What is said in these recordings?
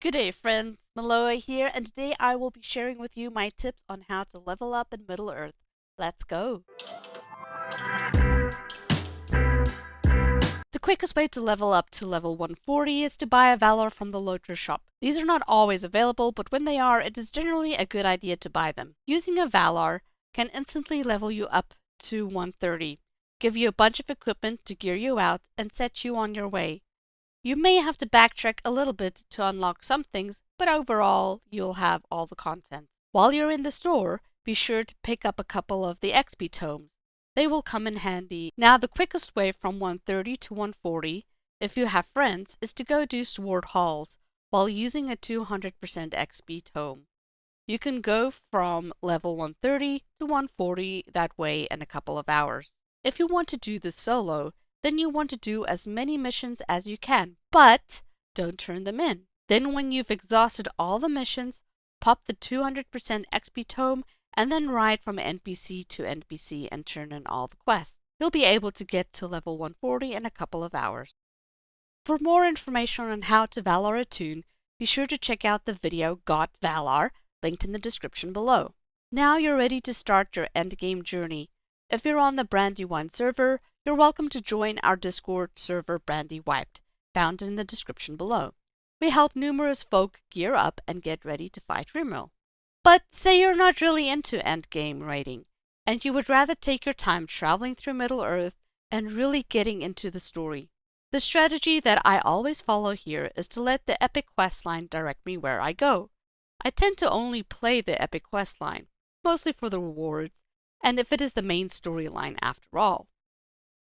Good day, friends. Miloa here, and today I will be sharing with you my tips on how to level up in Middle-earth. Let's go! The quickest way to level up to level 140 is to buy a valar from the LOTRO shop. These are not always available, but when they are, it is generally a good idea to buy them. Using a valar can instantly level you up to 130, give you a bunch of equipment to gear you out, and set you on your way. You may have to backtrack a little bit to unlock some things, but overall, you'll have all the content. While you're in the store, be sure to pick up a couple of the XP tomes. They will come in handy. Now, the quickest way from 130 to 140, if you have friends, is to go do sword hauls while using a 200% XP tome. You can go from level 130 to 140 that way in a couple of hours. If you want to do this solo, then you want to do as many missions as you can, but don't turn them in. Then when you've exhausted all the missions, pop the 200% XP tome and then ride from NPC to NPC and turn in all the quests. You'll be able to get to level 140 in a couple of hours. For more information on how to Valar a toon, be sure to check out the video Got Valar, linked in the description below. Now you're ready to start your endgame journey. If you're on the Brandywine server, you're welcome to join our Discord server Brandywiped, found in the description below. We help numerous folk gear up and get ready to fight Rimril. But say you're not really into endgame raiding, and you would rather take your time traveling through Middle-earth and really getting into the story. The strategy that I always follow here is to let the epic questline direct me where I go. I tend to only play the epic questline, mostly for the rewards, and if it is the main storyline after all.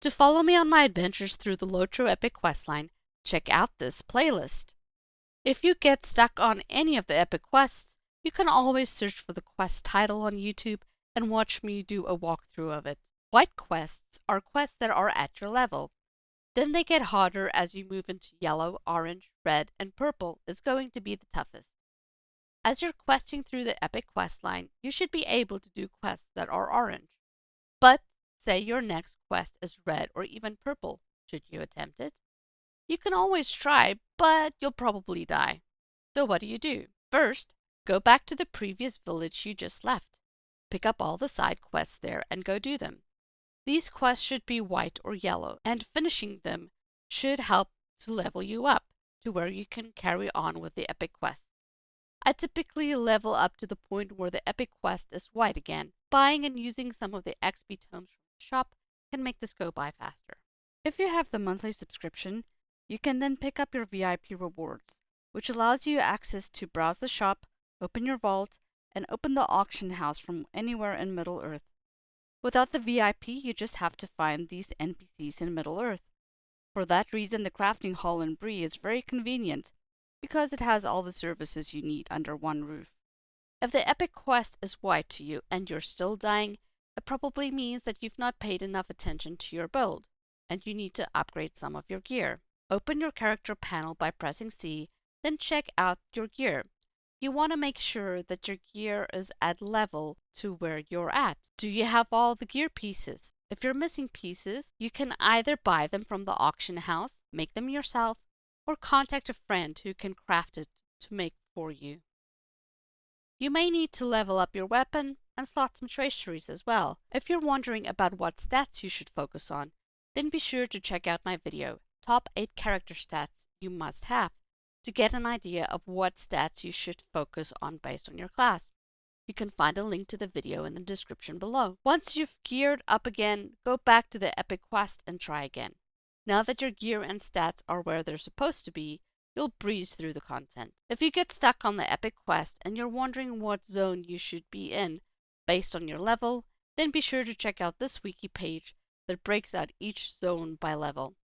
To follow me on my adventures through the LOTRO epic questline, check out this playlist. If you get stuck on any of the epic quests, you can always search for the quest title on YouTube and watch me do a walkthrough of it. White quests are quests that are at your level. Then they get harder as you move into yellow, orange, red, and purple is going to be the toughest. As you're questing through the epic questline, you should be able to do quests that are orange. But say your next quest is red or even purple. Should you attempt it? You can always try, but you'll probably die. So what do? First, go back to the previous village you just left. Pick up all the side quests there and go do them. These quests should be white or yellow, and finishing them should help to level you up to where you can carry on with the epic quest. I typically level up to the point where the epic quest is white again. Buying and using some of the XP tomes from the shop can make this go by faster. If you have the monthly subscription, you can then pick up your VIP rewards, which allows you access to browse the shop, open your vault, and open the auction house from anywhere in Middle-earth. Without the VIP, you just have to find these NPCs in Middle-earth. For that reason, the crafting hall in Bree is very convenient, because it has all the services you need under one roof. If the epic quest is white to you and you're still dying, it probably means that you've not paid enough attention to your build, and you need to upgrade some of your gear. Open your character panel by pressing C, then check out your gear. You want to make sure that your gear is at level to where you're at. Do you have all the gear pieces? If you're missing pieces, you can either buy them from the auction house, make them yourself, or contact a friend who can craft it to make for you. You may need to level up your weapon and slot some traceries as well. If you're wondering about what stats you should focus on, then be sure to check out my video, Top 8 Character Stats You Must Have, to get an idea of what stats you should focus on based on your class. You can find a link to the video in the description below. Once you've geared up again, go back to the epic quest and try again. Now that your gear and stats are where they're supposed to be, you'll breeze through the content. If you get stuck on the epic quest and you're wondering what zone you should be in based on your level, then be sure to check out this wiki page that breaks out each zone by level.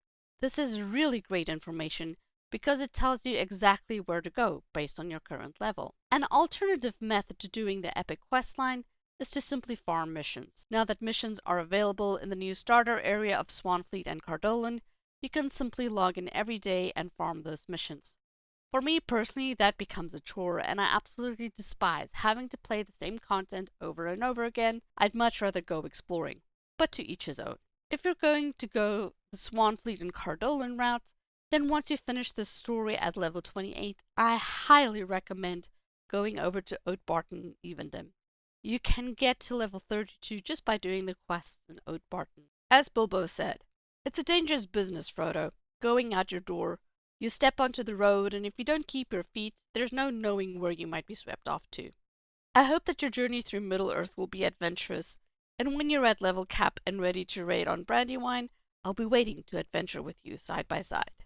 This is really great information because it tells you exactly where to go based on your current level. An alternative method to doing the epic questline is to simply farm missions. Now that missions are available in the new starter area of Swanfleet and Cardolan, you can simply log in every day and farm those missions. For me personally, that becomes a chore, and I absolutely despise having to play the same content over and over again. I'd much rather go exploring, but to each his own. If you're going to go the Swanfleet and Cardolan route, Then once you finish the story at level 28, I highly recommend going over to Oatbarton Evendom. You can get to level 32 just by doing the quests in Oatbarton. As Bilbo said, it's a dangerous business, Frodo. Going out your door, you step onto the road, and if you don't keep your feet, there's no knowing where you might be swept off to. I hope that your journey through Middle-earth will be adventurous, and when you're at level cap and ready to raid on Brandywine, I'll be waiting to adventure with you side by side.